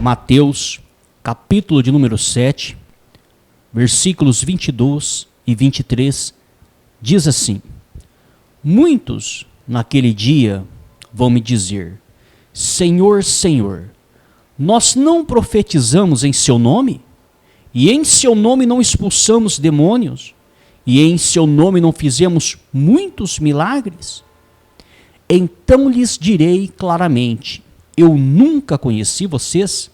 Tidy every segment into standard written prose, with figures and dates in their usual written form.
Mateus, capítulo de número 7, versículos 22 e 23, diz assim: Muitos naquele dia vão me dizer: Senhor, Senhor, nós não profetizamos em seu nome? E em seu nome não expulsamos demônios? E em seu nome não fizemos muitos milagres? Então lhes direi claramente: eu nunca conheci vocês.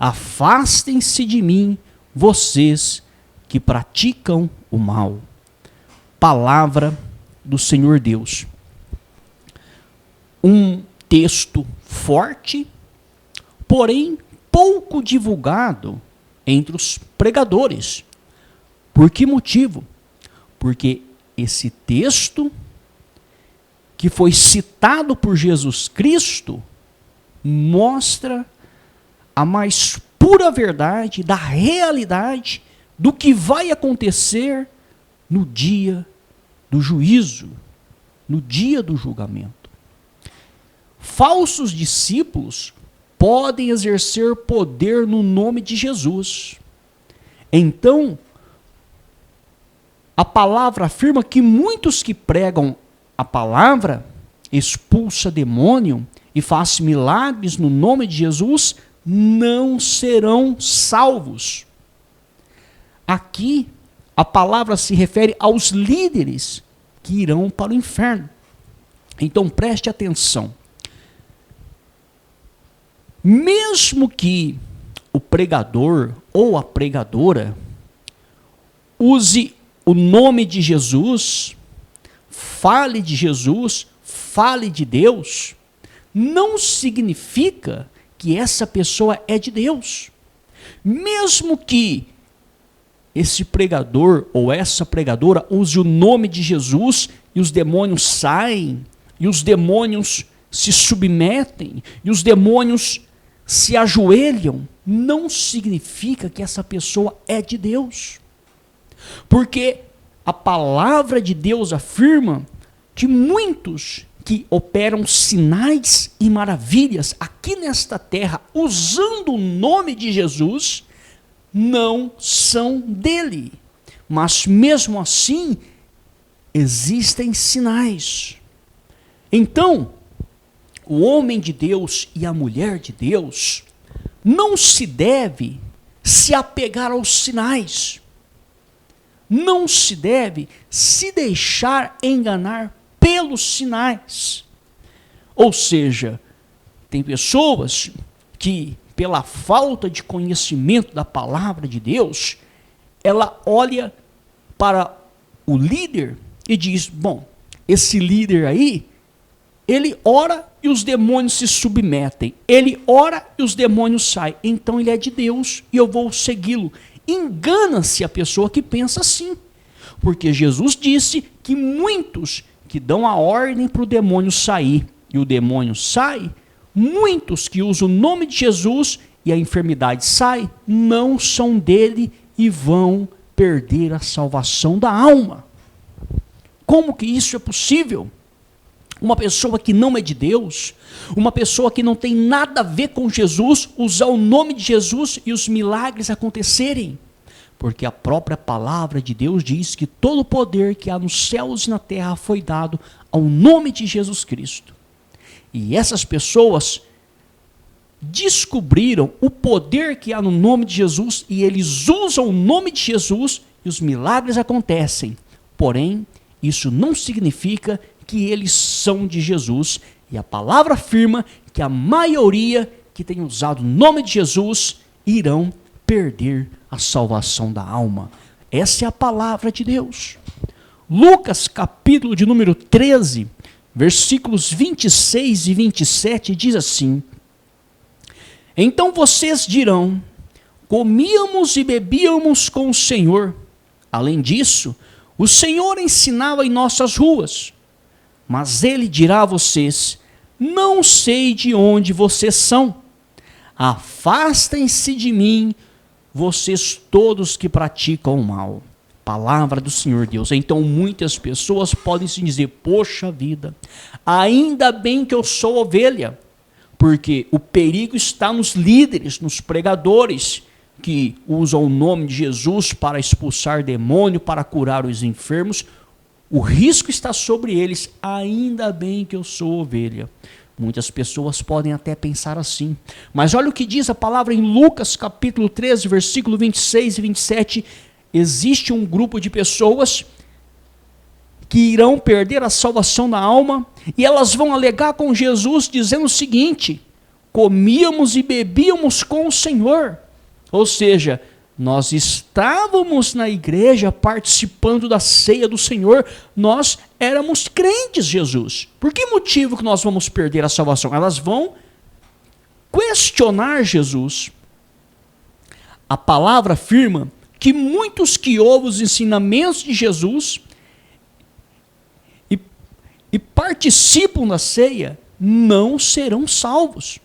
Afastem-se de mim, vocês que praticam o mal. Palavra do Senhor Deus. Um texto forte, porém pouco divulgado entre os pregadores. Por que motivo? Porque esse texto, que foi citado por Jesus Cristo, mostra a mais pura verdade da realidade do que vai acontecer no dia do juízo, no dia do julgamento. Falsos discípulos podem exercer poder no nome de Jesus. Então, a palavra afirma que muitos que pregam a palavra, expulsa demônio e faz milagres no nome de Jesus, não serão salvos. Aqui, a palavra se refere aos líderes que irão para o inferno. Então preste atenção. Mesmo que o pregador ou a pregadora use o nome de Jesus, fale de Jesus, fale de Deus, não significa que essa pessoa é de Deus. Mesmo que esse pregador ou essa pregadora use o nome de Jesus e os demônios saem, e os demônios se submetem, e os demônios se ajoelham, não significa que essa pessoa é de Deus. Porque a palavra de Deus afirma que muitos que operam sinais e maravilhas aqui nesta terra, usando o nome de Jesus, não são dele. Mas mesmo assim, existem sinais. Então, o homem de Deus e a mulher de Deus não se deve se apegar aos sinais. Não se deve se deixar enganar pelos sinais. Ou seja, tem pessoas que, pela falta de conhecimento da palavra de Deus, ela olha para o líder e diz: bom, esse líder aí, ele ora e os demônios se submetem. Ele ora e os demônios saem. Então ele é de Deus e eu vou segui-lo. Engana-se a pessoa que pensa assim. Porque Jesus disse que muitos que dão a ordem para o demônio sair e o demônio sai, muitos que usam o nome de Jesus e a enfermidade sai, não são dele e vão perder a salvação da alma. Como que isso é possível? Uma pessoa que não é de Deus, uma pessoa que não tem nada a ver com Jesus, usar o nome de Jesus e os milagres acontecerem. Porque a própria palavra de Deus diz que todo o poder que há nos céus e na terra foi dado ao nome de Jesus Cristo. E essas pessoas descobriram o poder que há no nome de Jesus e eles usam o nome de Jesus e os milagres acontecem. Porém, isso não significa que eles são de Jesus, e a palavra afirma que a maioria que tem usado o nome de Jesus irão perder a salvação da alma. Essa é a palavra de Deus. Lucas, capítulo de número 13, versículos 26 e 27, diz assim: Então vocês dirão: comíamos e bebíamos com o Senhor. Além disso, o Senhor ensinava em nossas ruas. Mas ele dirá a vocês: não sei de onde vocês são. Afastem-se de mim, vocês todos que praticam o mal. Palavra do Senhor Deus. Então muitas pessoas podem se dizer: poxa vida, ainda bem que eu sou ovelha, Porque o perigo está nos líderes, nos pregadores, que usam o nome de Jesus para expulsar demônio, para curar os enfermos. O risco está sobre eles. Ainda bem que eu sou ovelha. Muitas pessoas podem até pensar assim. Mas olha o que diz a palavra em Lucas capítulo 13, versículo 26 e 27. Existe um grupo de pessoas que irão perder a salvação da alma, e elas vão alegar com Jesus, dizendo o seguinte: comíamos e bebíamos com o Senhor. Ou seja, nós estávamos na igreja participando da ceia do Senhor, nós éramos crentes, Jesus. Por que motivo que nós vamos perder a salvação? Elas vão questionar Jesus. A palavra afirma que muitos que ouvem os ensinamentos de Jesus e participam da ceia não serão salvos.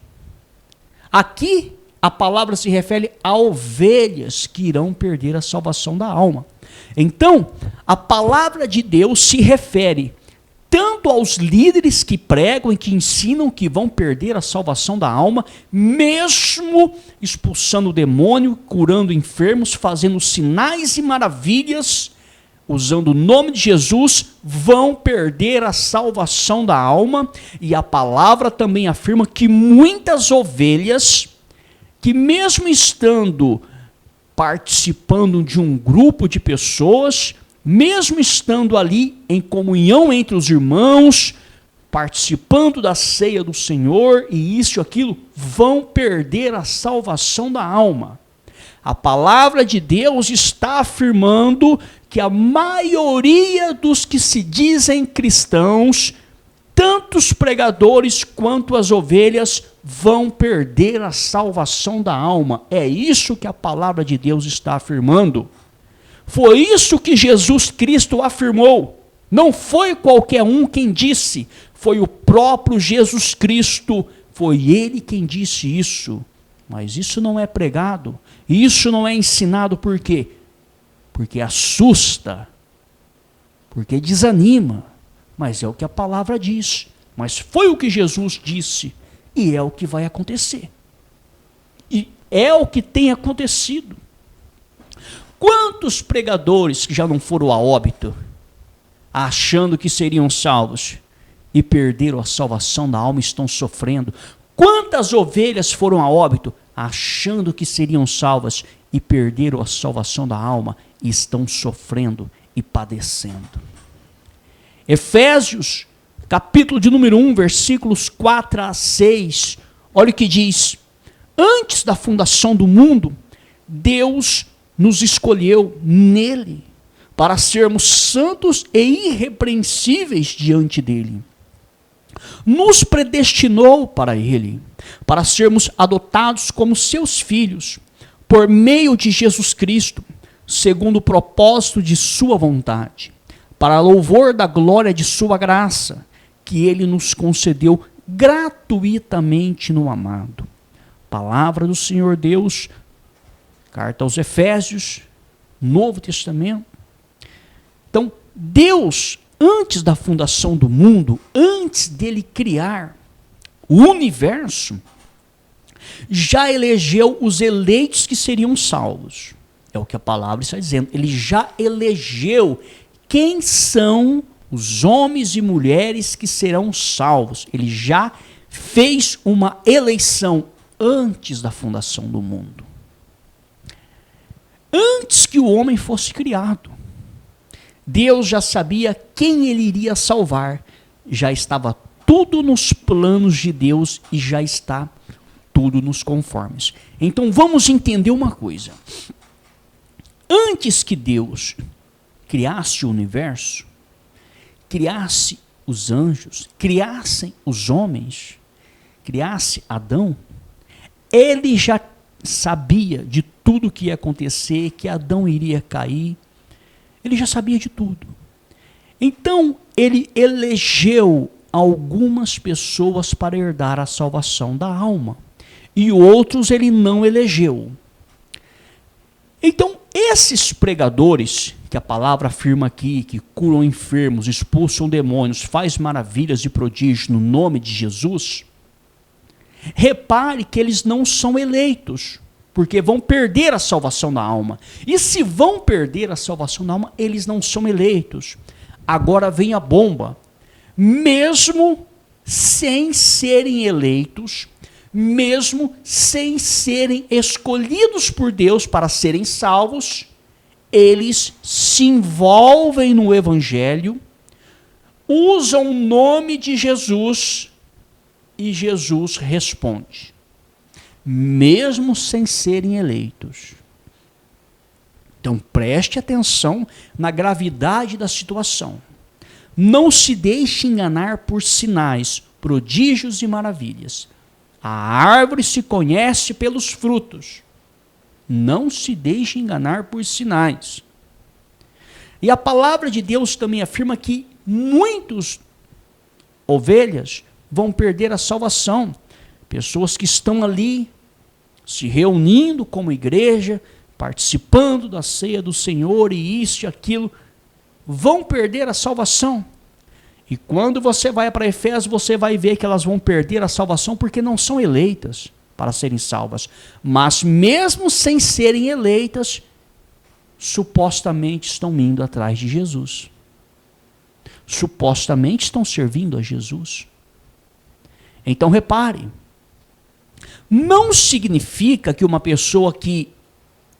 Aqui a palavra se refere a ovelhas que irão perder a salvação da alma. Então, a palavra de Deus se refere tanto aos líderes que pregam e que ensinam que vão perder a salvação da alma, mesmo expulsando o demônio, curando enfermos, fazendo sinais e maravilhas, usando o nome de Jesus, vão perder a salvação da alma. E a palavra também afirma que muitas ovelhas, que mesmo estando participando de um grupo de pessoas, mesmo estando ali em comunhão entre os irmãos, participando da ceia do Senhor, e isso e aquilo, vão perder a salvação da alma. A palavra de Deus está afirmando que a maioria dos que se dizem cristãos, tanto os pregadores quanto as ovelhas, vão perder a salvação da alma. É isso que a palavra de Deus está afirmando. Foi isso que Jesus Cristo afirmou. Não foi qualquer um quem disse, foi o próprio Jesus Cristo. Foi ele quem disse isso. Mas isso não é pregado, isso não é ensinado. Por quê? Porque assusta, porque desanima. Mas é o que a palavra diz. Mas foi o que Jesus disse. E é o que vai acontecer. E é o que tem acontecido. Quantos pregadores que já não foram a óbito, achando que seriam salvos, e perderam a salvação da alma e estão sofrendo? Quantas ovelhas foram a óbito, achando que seriam salvas, e perderam a salvação da alma e estão sofrendo e padecendo? Efésios, capítulo de número 1, versículos 4 a 6, olha o que diz: antes da fundação do mundo, Deus nos escolheu nele, para sermos santos e irrepreensíveis diante dele. Nos predestinou para ele, para sermos adotados como seus filhos, por meio de Jesus Cristo, segundo o propósito de sua vontade, para louvor da glória de sua graça, que ele nos concedeu gratuitamente no amado. Palavra do Senhor Deus, carta aos Efésios, Novo Testamento. Então, Deus, antes da fundação do mundo, antes dele criar o universo, já elegeu os eleitos que seriam salvos. É o que a palavra está dizendo. Ele já elegeu quem são os homens e mulheres que serão salvos. Ele já fez uma eleição antes da fundação do mundo. Antes que o homem fosse criado, Deus já sabia quem ele iria salvar. Já estava tudo nos planos de Deus e já está tudo nos conformes. Então vamos entender uma coisa. Antes que Deus criasse o universo, criasse os anjos, criassem os homens, criasse Adão, ele já sabia de tudo que ia acontecer, que Adão iria cair. Ele já sabia de tudo. Então, ele elegeu algumas pessoas para herdar a salvação da alma. E outros ele não elegeu. Então, esses pregadores, que a palavra afirma aqui, que curam enfermos, expulsam demônios, faz maravilhas e prodígios no nome de Jesus, Repare que eles não são eleitos, porque vão perder a salvação da alma. E se vão perder a salvação da alma, eles não são eleitos. Agora vem a bomba. Mesmo sem serem eleitos, mesmo sem serem escolhidos por Deus para serem salvos, eles se envolvem no evangelho, usam o nome de Jesus e Jesus responde, mesmo sem serem eleitos. Então preste atenção na gravidade da situação. Não se deixe enganar por sinais, prodígios e maravilhas. A árvore se conhece pelos frutos. Não se deixe enganar por sinais. E a palavra de Deus também afirma que muitas ovelhas vão perder a salvação. Pessoas que estão ali se reunindo como igreja, participando da ceia do Senhor e isso e aquilo, vão perder a salvação. E quando você vai para Efésios, você vai ver que elas vão perder a salvação porque não são eleitas para serem salvas. Mas mesmo sem serem eleitas, supostamente estão indo atrás de Jesus. Supostamente estão servindo a Jesus. Então repare, não significa que uma pessoa que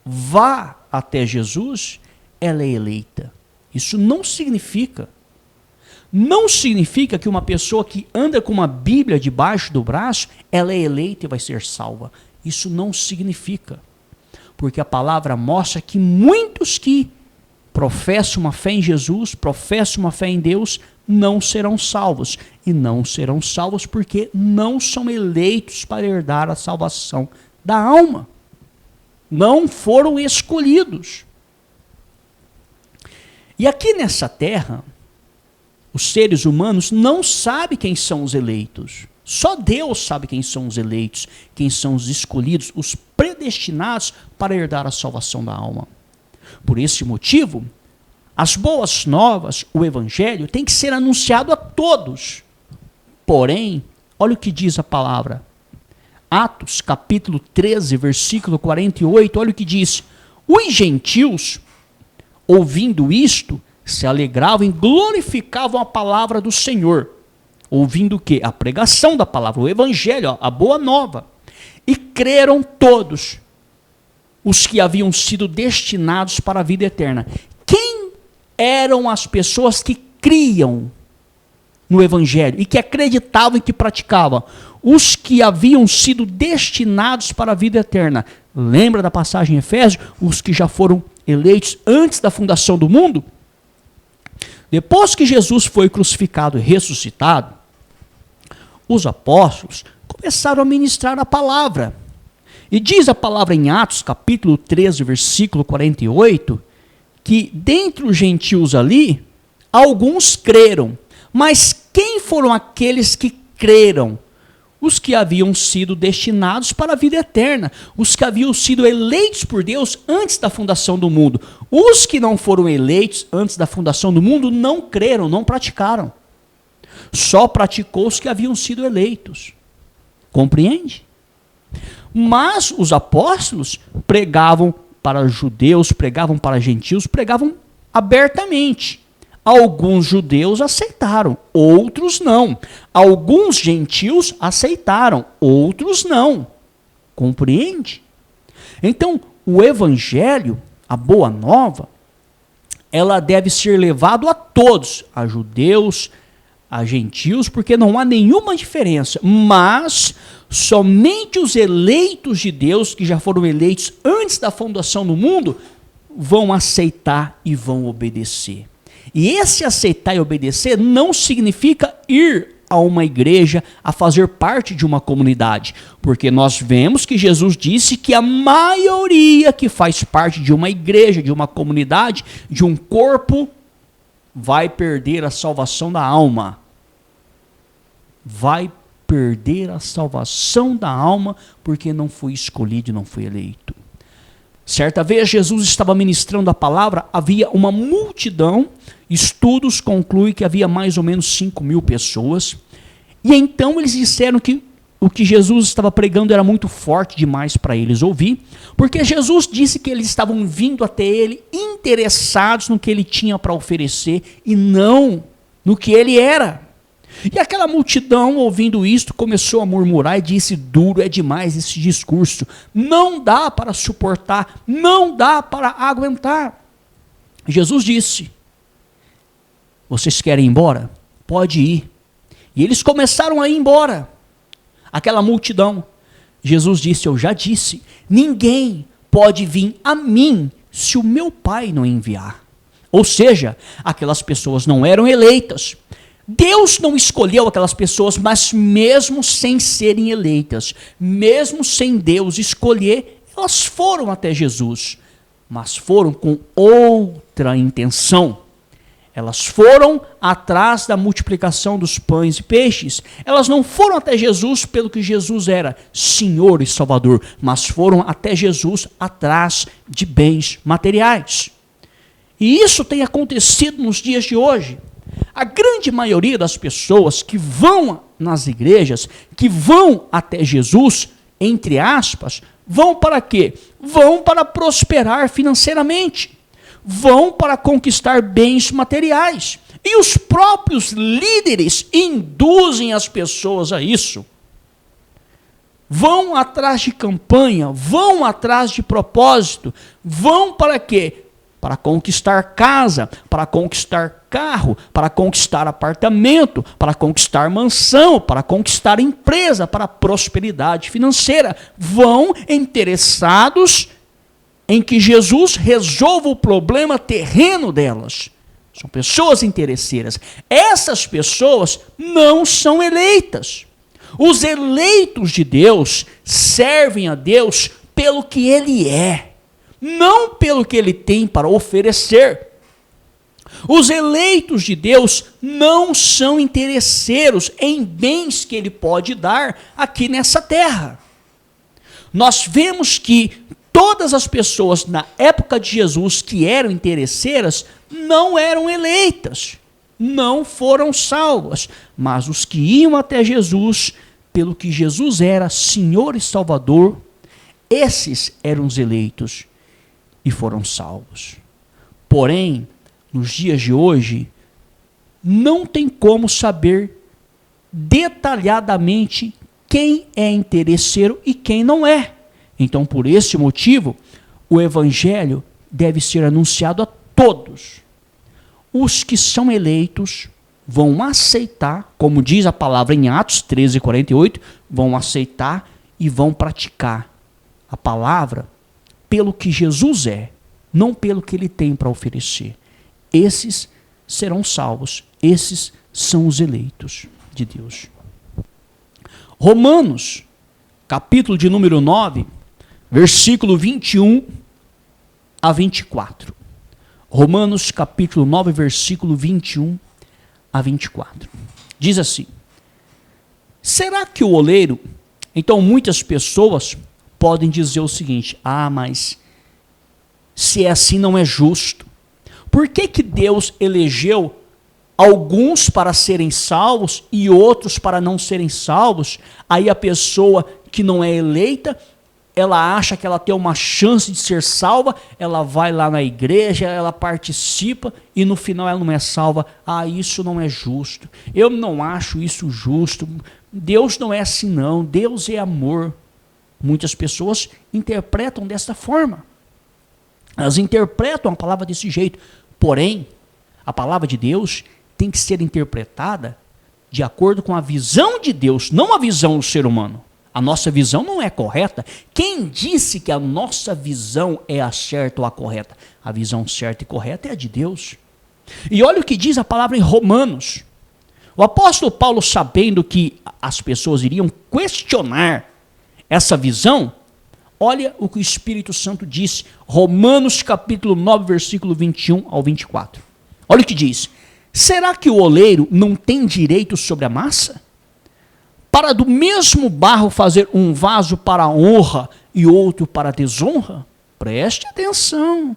vá até Jesus, ela é eleita. Isso não significa. Não significa que uma pessoa que anda com uma Bíblia debaixo do braço, ela é eleita e vai ser salva. Isso não significa. Porque a palavra mostra que muitos que professam uma fé em Jesus, professam uma fé em Deus, não serão salvos. E não serão salvos porque não são eleitos para herdar a salvação da alma. Não foram escolhidos. E aqui nessa terra, os seres humanos não sabem quem são os eleitos. Só Deus sabe quem são os eleitos, quem são os escolhidos, os predestinados para herdar a salvação da alma. Por esse motivo, as boas novas, o evangelho, tem que ser anunciado a todos. Porém, olha o que diz a palavra. Atos, capítulo 13, versículo 48, olha o que diz. Os gentios, ouvindo isto, se alegravam e glorificavam a palavra do Senhor. Ouvindo o quê? A pregação da palavra, o evangelho, a boa nova. E creram todos os que haviam sido destinados para a vida eterna. Quem eram as pessoas que criam no evangelho e que acreditavam e que praticavam? Os que haviam sido destinados para a vida eterna. Lembra da passagem em Efésios? Os que já foram eleitos antes da fundação do mundo? Depois que Jesus foi crucificado e ressuscitado, os apóstolos começaram a ministrar a palavra. E diz a palavra em Atos, capítulo 13, versículo 48, que dentre os gentios ali, alguns creram. Mas quem foram aqueles que creram? Os que haviam sido destinados para a vida eterna, os que haviam sido eleitos por Deus antes da fundação do mundo. Os que não foram eleitos antes da fundação do mundo não creram, não praticaram. Só praticou os que haviam sido eleitos. Compreende? Mas os apóstolos pregavam para judeus, pregavam para gentios, pregavam abertamente. Alguns judeus aceitaram, outros não. Alguns gentios aceitaram, outros não. Compreende? Então, o evangelho, a boa nova, ela deve ser levado a todos, a judeus, a gentios, porque não há nenhuma diferença. Mas somente os eleitos de Deus, que já foram eleitos antes da fundação do mundo, vão aceitar e vão obedecer. E esse aceitar e obedecer não significa ir a uma igreja, a fazer parte de uma comunidade. Porque nós vemos que Jesus disse que a maioria que faz parte de uma igreja, de uma comunidade, de um corpo, vai perder a salvação da alma. Vai perder a salvação da alma porque não foi escolhido, não foi eleito. Certa vez Jesus estava ministrando a palavra, havia uma multidão, estudos concluem que havia mais ou menos 5.000 pessoas, e então eles disseram que o que Jesus estava pregando era muito forte demais para eles ouvir, porque Jesus disse que eles estavam vindo até ele interessados no que ele tinha para oferecer e não no que ele era. E aquela multidão, ouvindo isto, começou a murmurar e disse: duro é demais esse discurso, não dá para suportar, não dá para aguentar. Jesus disse: vocês querem ir embora? Pode ir. E eles começaram a ir embora. Aquela multidão. Jesus disse: eu já disse, ninguém pode vir a mim se o meu Pai não enviar. Ou seja, aquelas pessoas não eram eleitas. Deus não escolheu aquelas pessoas, mas mesmo sem serem eleitas, mesmo sem Deus escolher, elas foram até Jesus, mas foram com outra intenção. Elas foram atrás da multiplicação dos pães e peixes. Elas não foram até Jesus pelo que Jesus era, Senhor e Salvador, mas foram até Jesus atrás de bens materiais. E isso tem acontecido nos dias de hoje. A grande maioria das pessoas que vão nas igrejas, que vão até Jesus, entre aspas, vão para quê? Vão para prosperar financeiramente. Vão para conquistar bens materiais. E os próprios líderes induzem as pessoas a isso. Vão atrás de campanha, vão atrás de propósito, vão para quê? Para conquistar casa, para conquistar carro, para conquistar apartamento, para conquistar mansão, para conquistar empresa, para prosperidade financeira. Vão interessados em que Jesus resolva o problema terreno delas. São pessoas interesseiras. Essas pessoas não são eleitas. Os eleitos de Deus servem a Deus pelo que Ele é, não pelo que Ele tem para oferecer. Os eleitos de Deus não são interesseiros em bens que Ele pode dar aqui nessa terra. Nós vemos que todas as pessoas na época de Jesus que eram interesseiras não eram eleitas, não foram salvas, mas os que iam até Jesus, pelo que Jesus era Senhor e Salvador, esses eram os eleitos e foram salvos. Porém, nos dias de hoje, não tem como saber detalhadamente quem é interesseiro e quem não é. Então, por esse motivo, o evangelho deve ser anunciado a todos. Os que são eleitos vão aceitar, como diz a palavra em Atos 13:48, vão aceitar e vão praticar a palavra pelo que Jesus é, não pelo que Ele tem para oferecer. Esses serão salvos, esses são os eleitos de Deus. Romanos, capítulo de número 9, versículo 21 a 24. Romanos capítulo 9, versículo 21 a 24. Diz assim: será que o oleiro... Então muitas pessoas podem dizer o seguinte: mas se é assim não é justo. Por que Deus elegeu alguns para serem salvos e outros para não serem salvos? Aí a pessoa que não é eleita, ela acha que ela tem uma chance de ser salva, ela vai lá na igreja, ela participa e no final ela não é salva. Isso não é justo. Eu não acho isso justo. Deus não é assim não. Deus é amor. Muitas pessoas interpretam dessa forma. Elas interpretam a palavra desse jeito. Porém, a palavra de Deus tem que ser interpretada de acordo com a visão de Deus, não a visão do ser humano. A nossa visão não é correta. Quem disse que a nossa visão é a certa ou a correta? A visão certa e correta é a de Deus. E olha o que diz a palavra em Romanos. O apóstolo Paulo, sabendo que as pessoas iriam questionar essa visão, olha o que o Espírito Santo disse. Romanos capítulo 9, versículo 21 ao 24. Olha o que diz: será que o oleiro não tem direito sobre a massa? Para do mesmo barro fazer um vaso para a honra e outro para a desonra? Preste atenção.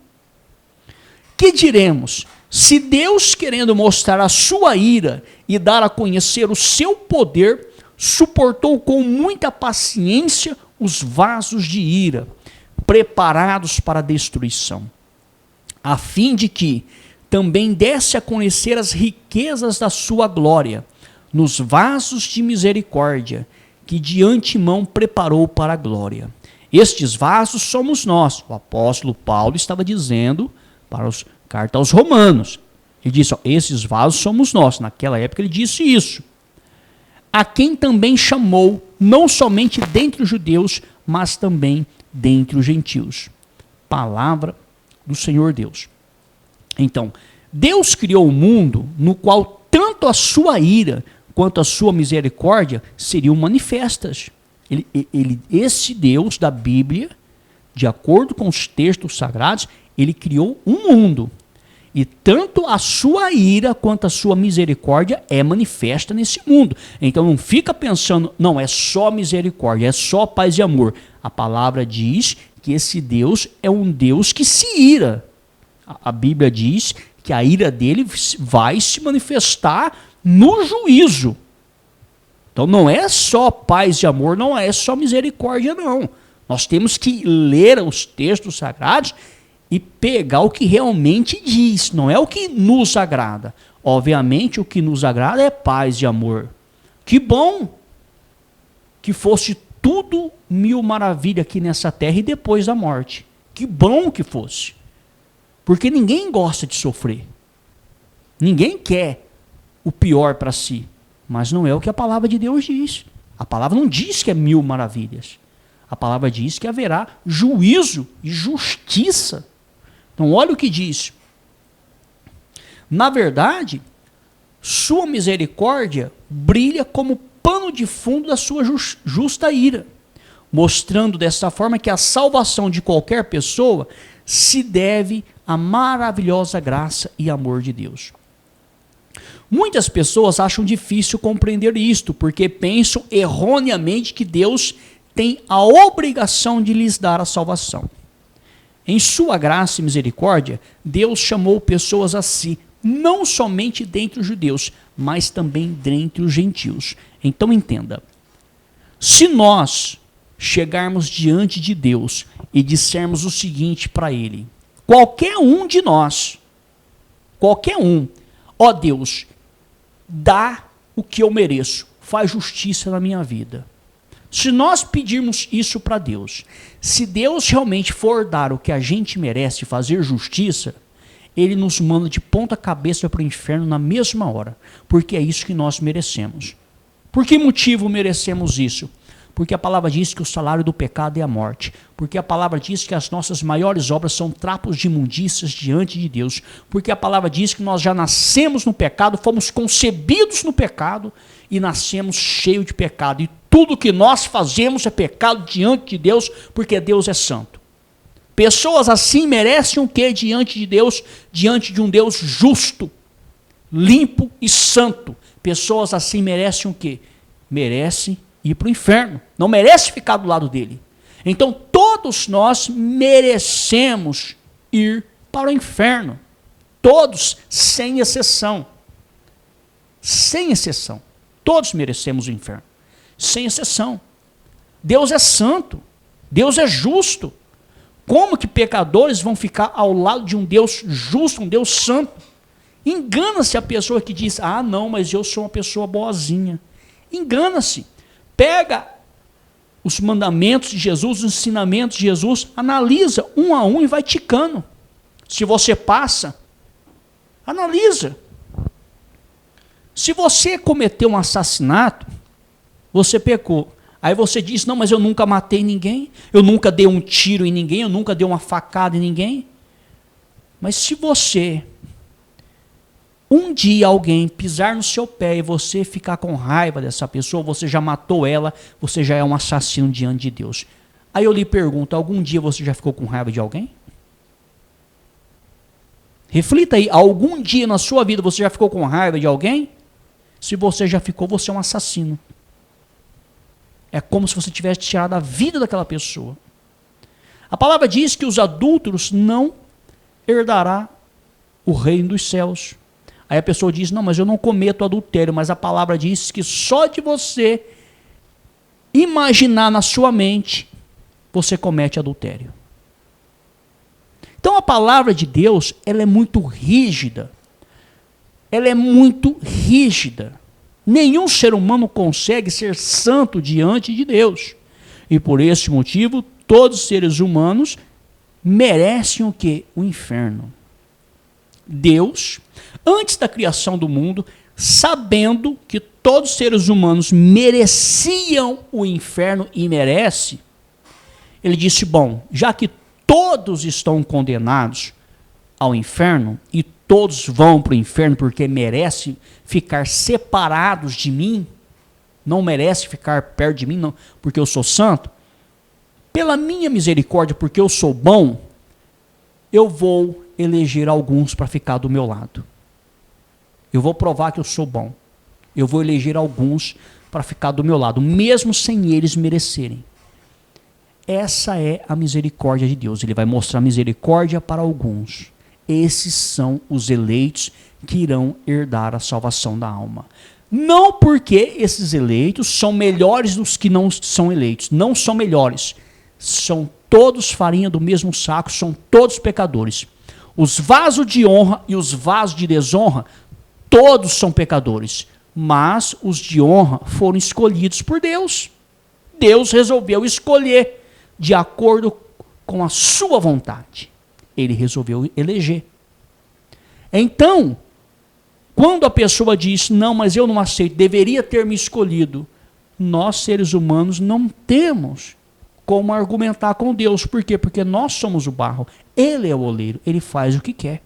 Que diremos? Se Deus, querendo mostrar a sua ira e dar a conhecer o seu poder, suportou com muita paciência os vasos de ira, preparados para a destruição, a fim de que também desse a conhecer as riquezas da sua glória, nos vasos de misericórdia, que de antemão preparou para a glória. Estes vasos somos nós. O apóstolo Paulo estava dizendo para os cartas aos Romanos. Ele disse, esses vasos somos nós. Naquela época ele disse isso. A quem também chamou, não somente dentre os judeus, mas também dentre os gentios. Palavra do Senhor Deus. Então, Deus criou um mundo no qual tanto a sua ira quanto a sua misericórdia seriam manifestas. Esse Deus da Bíblia, de acordo com os textos sagrados, ele criou um mundo. E tanto a sua ira quanto a sua misericórdia é manifesta nesse mundo. Então não fica pensando, não, é só misericórdia, é só paz e amor. A palavra diz que esse Deus é um Deus que se ira. A Bíblia diz que a ira dele vai se manifestar no juízo. Então não é só paz e amor, não é só misericórdia, não. Nós temos que ler os textos sagrados e pegar o que realmente diz, não é o que nos agrada. Obviamente o que nos agrada é paz e amor. Que bom que fosse tudo mil maravilhas aqui nessa terra e depois da morte. Que bom que fosse. Porque ninguém gosta de sofrer. Ninguém quer o pior para si. Mas não é o que a palavra de Deus diz. A palavra não diz que é mil maravilhas. A palavra diz que haverá juízo e justiça. Então olha o que diz. Na verdade, sua misericórdia brilha como pano de fundo da sua justa ira, mostrando dessa forma que a salvação de qualquer pessoa se deve à maravilhosa graça e amor de Deus. Muitas pessoas acham difícil compreender isto, porque pensam erroneamente que Deus tem a obrigação de lhes dar a salvação. Em sua graça e misericórdia, Deus chamou pessoas a si, não somente dentre os judeus, mas também dentre os gentios. Então entenda, se nós chegarmos diante de Deus e dissermos o seguinte para Ele, qualquer um de nós, qualquer um, ó Deus, dá o que eu mereço, faz justiça na minha vida. Se nós pedirmos isso para Deus, se Deus realmente for dar o que a gente merece, fazer justiça, Ele nos manda de ponta cabeça para o inferno na mesma hora, porque é isso que nós merecemos. Por que motivo merecemos isso? Porque a palavra diz que o salário do pecado é a morte. Porque a palavra diz que as nossas maiores obras são trapos de imundícias diante de Deus. Porque a palavra diz que nós já nascemos no pecado, fomos concebidos no pecado e nascemos cheios de pecado. E tudo que nós fazemos é pecado diante de Deus, porque Deus é santo. Pessoas assim merecem o quê diante de Deus? Diante de um Deus justo, limpo e santo. Pessoas assim merecem o quê? Merecem ir para o inferno, não merece ficar do lado dele. Então todos nós merecemos ir para o inferno, todos, sem exceção, todos merecemos o inferno, sem exceção. Deus é santo, Deus é justo. Como que pecadores vão ficar ao lado de um Deus justo, um Deus santo? Engana-se a pessoa que diz, não, mas eu sou uma pessoa boazinha. Engana-se. Pega os mandamentos de Jesus, os ensinamentos de Jesus, analisa um a um e vai ticando. Se você passa, analisa. Se você cometeu um assassinato, você pecou. Aí você diz, não, mas eu nunca matei ninguém, eu nunca dei um tiro em ninguém, eu nunca dei uma facada em ninguém. Mas se você, um dia alguém pisar no seu pé e você ficar com raiva dessa pessoa, você já matou ela, você já é um assassino diante de Deus. Aí eu lhe pergunto, algum dia você já ficou com raiva de alguém? Reflita aí, algum dia na sua vida você já ficou com raiva de alguém? Se você já ficou, você é um assassino. É como se você tivesse tirado a vida daquela pessoa. A palavra diz que os adúlteros não herdará o reino dos céus. Aí a pessoa diz, não, mas eu não cometo adultério, mas a palavra diz que só de você imaginar na sua mente, você comete adultério. Então a palavra de Deus, ela é muito rígida. Ela é muito rígida. Nenhum ser humano consegue ser santo diante de Deus. E por esse motivo, todos os seres humanos merecem o quê? O inferno. Deus, antes da criação do mundo, sabendo que todos os seres humanos mereciam o inferno e merece, ele disse, bom, já que todos estão condenados ao inferno e todos vão para o inferno porque merecem ficar separados de mim, não merece ficar perto de mim, não, porque eu sou santo, pela minha misericórdia, porque eu sou bom, eu vou eleger alguns para ficar do meu lado. Eu vou provar que eu sou bom. Eu vou eleger alguns para ficar do meu lado, mesmo sem eles merecerem. Essa é a misericórdia de Deus. Ele vai mostrar misericórdia para alguns. Esses são os eleitos que irão herdar a salvação da alma. Não porque esses eleitos são melhores dos que não são eleitos. Não são melhores. São todos farinha do mesmo saco, são todos pecadores. Os vasos de honra e os vasos de desonra, todos são pecadores. Mas os de honra foram escolhidos por Deus. Deus resolveu escolher de acordo com a sua vontade. Ele resolveu eleger. Então, quando a pessoa diz, não, mas eu não aceito, deveria ter me escolhido, nós seres humanos não temos como argumentar com Deus. Por quê? Porque nós somos o barro. Ele é o oleiro. Ele faz o que quer.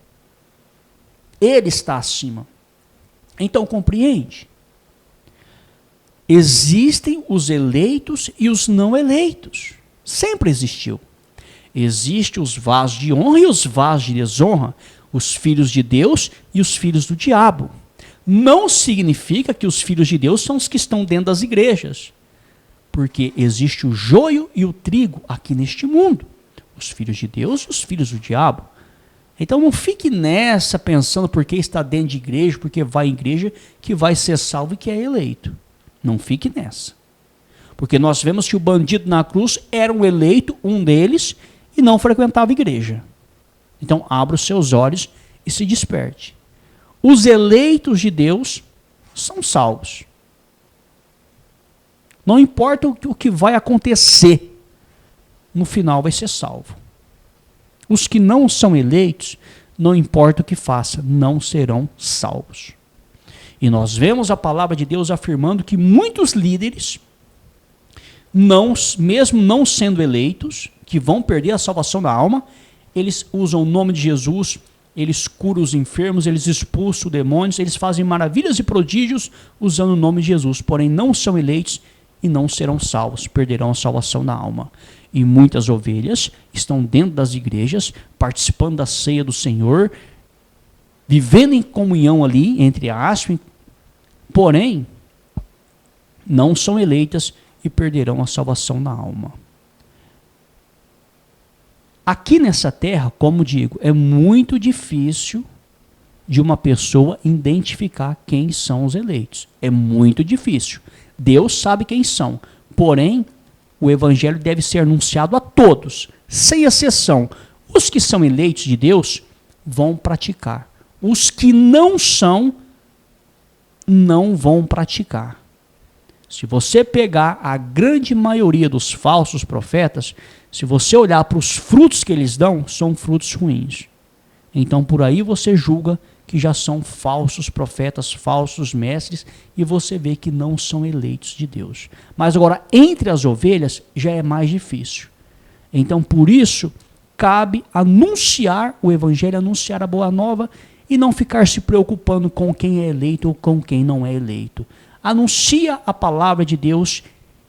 Ele está acima. Então, compreende? Existem os eleitos e os não eleitos. Sempre existiu. Existem os vasos de honra e os vasos de desonra. Os filhos de Deus e os filhos do diabo. Não significa que os filhos de Deus são os que estão dentro das igrejas. Porque existe o joio e o trigo aqui neste mundo. Os filhos de Deus e os filhos do diabo. Então não fique nessa pensando porque está dentro de igreja, porque vai em igreja, que vai ser salvo e que é eleito. Não fique nessa. Porque nós vemos que o bandido na cruz era um eleito, um deles, e não frequentava a igreja. Então abra os seus olhos e se desperte. Os eleitos de Deus são salvos. Não importa o que vai acontecer, no final vai ser salvo. Os que não são eleitos, não importa o que faça, não serão salvos. E nós vemos a palavra de Deus afirmando que muitos líderes, mesmo não sendo eleitos, que vão perder a salvação da alma, eles usam o nome de Jesus, eles curam os enfermos, eles expulsam demônios, eles fazem maravilhas e prodígios usando o nome de Jesus, porém não são eleitos e não serão salvos, perderão a salvação da alma. E muitas ovelhas estão dentro das igrejas, participando da ceia do Senhor, vivendo em comunhão ali, entre aspas, porém, não são eleitas e perderão a salvação da alma. Aqui nessa terra, como digo, é muito difícil de uma pessoa identificar quem são os eleitos. É muito difícil. Deus sabe quem são. Porém, o evangelho deve ser anunciado a todos, sem exceção. Os que são eleitos de Deus vão praticar. Os que não são, não vão praticar. Se você pegar a grande maioria dos falsos profetas, se você olhar para os frutos que eles dão, são frutos ruins. Então por aí você julga que já são falsos profetas, falsos mestres, e você vê que não são eleitos de Deus. Mas agora, entre as ovelhas, já é mais difícil. Então por isso, cabe anunciar o evangelho, anunciar a boa nova, e não ficar se preocupando com quem é eleito ou com quem não é eleito. Anuncia a palavra de Deus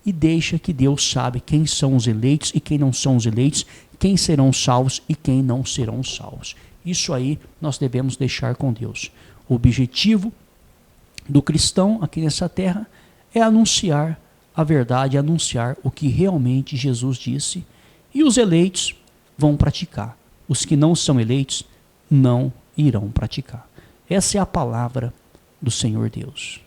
e deixa que Deus sabe quem são os eleitos e quem não são os eleitos, quem serão salvos e quem não serão salvos. Isso aí nós devemos deixar com Deus. O objetivo do cristão aqui nessa terra é anunciar a verdade, anunciar o que realmente Jesus disse, e os eleitos vão praticar. Os que não são eleitos não irão praticar. Essa é a palavra do Senhor Deus.